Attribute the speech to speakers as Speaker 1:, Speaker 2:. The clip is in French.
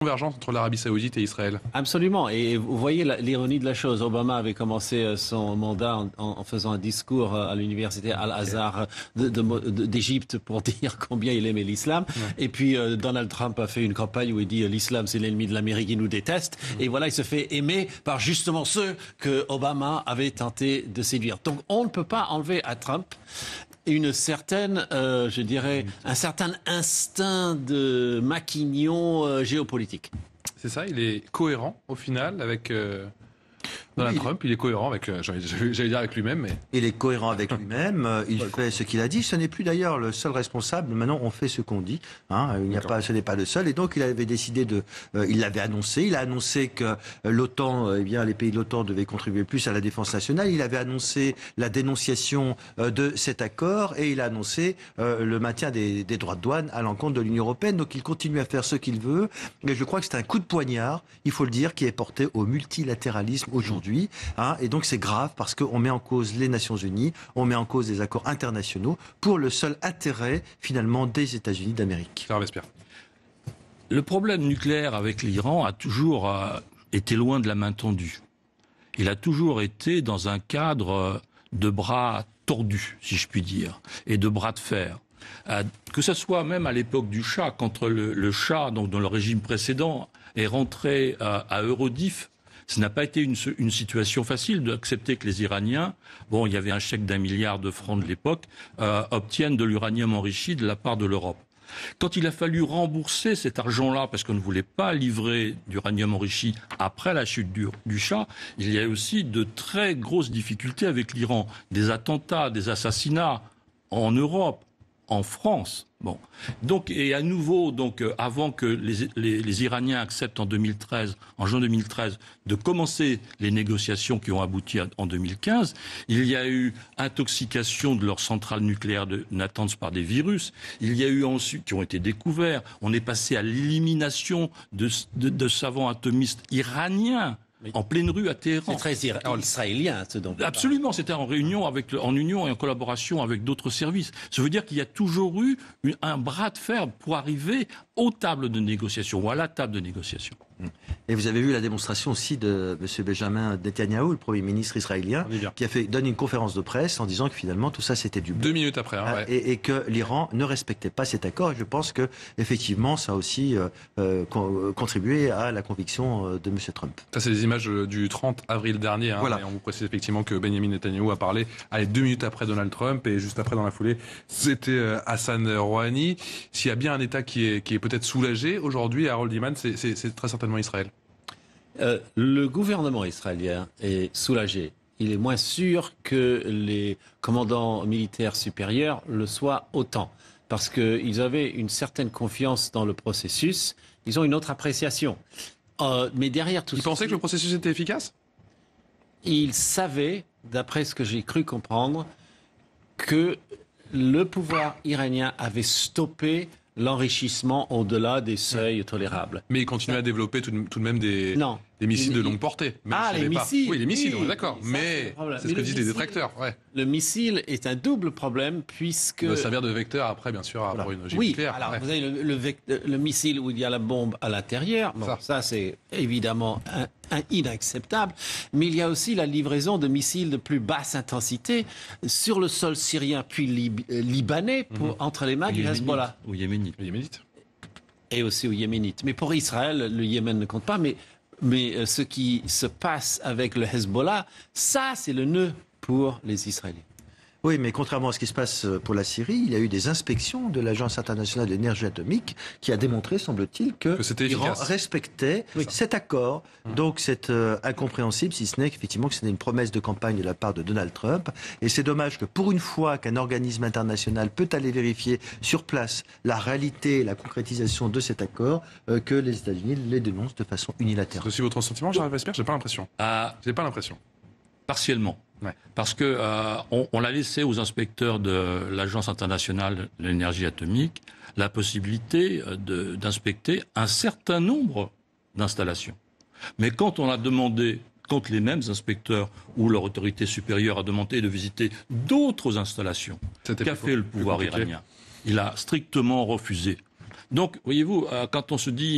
Speaker 1: Convergence entre l'Arabie Saoudite et Israël.
Speaker 2: Absolument. Et vous voyez l'ironie de la chose. Obama avait commencé son mandat en faisant un discours à l'université Al-Azhar d'Égypte pour dire combien il aimait l'islam. Ouais. Et puis Donald Trump a fait une campagne où il dit l'islam c'est l'ennemi de l'Amérique, il nous déteste. Et voilà, il se fait aimer par justement ceux que Obama avait tenté de séduire. Donc on ne peut pas enlever à Trump une certaine, je dirais, un certain instinct de maquignon géopolitique.
Speaker 1: C'est ça, il est cohérent au final avec Donald Trump, il est cohérent avec, j'allais dire avec lui-même. Mais...
Speaker 3: Il est cohérent avec lui-même, il fait ce qu'il a dit. Ce n'est plus d'ailleurs le seul responsable. Maintenant, on fait ce qu'on dit. Hein. Ce n'est pas le seul. Et donc, il avait décidé il l'avait annoncé. Il a annoncé que l'OTAN, les pays de l'OTAN devaient contribuer plus à la défense nationale. Il avait annoncé la dénonciation de cet accord et il a annoncé le maintien des droits de douane à l'encontre de l'Union européenne. Donc, il continue à faire ce qu'il veut. Et je crois que c'est un coup de poignard, il faut le dire, qui est porté au multilatéralisme aujourd'hui. Et donc c'est grave parce qu'on met en cause les Nations Unies, on met en cause des accords internationaux pour le seul intérêt finalement des États-Unis d'Amérique.
Speaker 4: Le problème nucléaire avec l'Iran a toujours été loin de la main tendue. Il a toujours été dans un cadre de bras tordus, si je puis dire, et de bras de fer. Que ce soit même à l'époque du Shah, quand le Shah, donc dans le régime précédent, est rentré à Eurodif. Ce n'a pas été une situation facile d'accepter que les Iraniens, il y avait un chèque d'1 milliard de francs de l'époque, obtiennent de l'uranium enrichi de la part de l'Europe. Quand il a fallu rembourser cet argent-là, parce qu'on ne voulait pas livrer d'uranium enrichi après la chute du Shah, il y a aussi de très grosses difficultés avec l'Iran. Des attentats, des assassinats en Europe, en France. Donc, et à nouveau, avant que les Iraniens acceptent en juin 2013, de commencer les négociations qui ont abouti en 2015, il y a eu intoxication de leurs centrales nucléaires de Natanz par des virus. Il y a eu ensuite, qui ont été découverts, on est passé à l'élimination de savants atomistes iraniens. En pleine rue à Téhéran.
Speaker 2: C'est très israélien, ce dont.
Speaker 4: Absolument, c'était en union et en collaboration avec d'autres services. Ça veut dire qu'il y a toujours eu un bras de fer pour arriver aux tables de négociation ou à la table de négociation.
Speaker 3: Et vous avez vu la démonstration aussi de M. Benjamin Netanyahou, le Premier ministre israélien, qui donne une conférence de presse en disant que finalement tout ça c'était du bon.
Speaker 1: 2 minutes après.
Speaker 3: Et que l'Iran ne respectait pas cet accord. Et je pense que effectivement ça a aussi contribué à la conviction de M. Trump.
Speaker 1: Ça c'est les images du 30 avril dernier. Voilà. Et on vous précise effectivement que Benjamin Netanyahou a parlé 2 minutes après Donald Trump et juste après dans la foulée c'était Hassan Rouhani. S'il y a bien un État qui est peut-être soulagé aujourd'hui, Harold Iman, c'est très certainement Israël.
Speaker 2: Le gouvernement israélien est soulagé. Il est moins sûr que les commandants militaires supérieurs le soient autant. Parce qu'ils avaient une certaine confiance dans le processus. Ils ont une autre appréciation. Mais derrière tout ça...
Speaker 1: Ils pensaient que le processus était efficace ?
Speaker 2: Ils savaient, d'après ce que j'ai cru comprendre, que le pouvoir iranien avait stoppé l'enrichissement au-delà des seuils tolérables.
Speaker 1: Mais il continue à développer tout de même des missiles de longue portée.
Speaker 2: Les missiles.
Speaker 1: Oui, les missiles, d'accord. Mais c'est ce que disent les détracteurs. Ouais.
Speaker 2: Le missile est un double problème puisque...
Speaker 1: Il va servir de vecteur après, bien sûr, pour une ogive nucléaire.
Speaker 2: Alors vous avez le missile où il y a la bombe à l'intérieur. Ça c'est évidemment inacceptable. Mais il y a aussi la livraison de missiles de plus basse intensité sur le sol syrien puis libanais entre les mains du Hezbollah.
Speaker 4: Ou yéménite.
Speaker 2: Et aussi aux Yéménites. Mais pour Israël, le Yémen ne compte pas. Mais ce qui se passe avec le Hezbollah, ça c'est le nœud pour les Israéliens.
Speaker 3: Oui, mais contrairement à ce qui se passe pour la Syrie, il y a eu des inspections de l'Agence internationale de l'énergie atomique qui a démontré, semble-t-il, que l'Iran respectait cet accord. Donc c'est incompréhensible, si ce n'est qu'effectivement que c'était une promesse de campagne de la part de Donald Trump. Et c'est dommage que pour une fois qu'un organisme international peut aller vérifier sur place la réalité et la concrétisation de cet accord, que les États-Unis les dénoncent de façon unilatérale.
Speaker 1: C'est aussi votre sentiment, Gérald Vespers ? J'ai pas l'impression. J'ai pas l'impression.
Speaker 4: Partiellement. Parce que on l'a laissé aux inspecteurs de l'Agence internationale de l'énergie atomique la possibilité d'inspecter un certain nombre d'installations. Mais quand on a demandé, quand les mêmes inspecteurs ou leur autorité supérieure a demandé de visiter d'autres installations, qu'a fait le pouvoir iranien ? Il a strictement refusé. Donc, voyez-vous, quand on se dit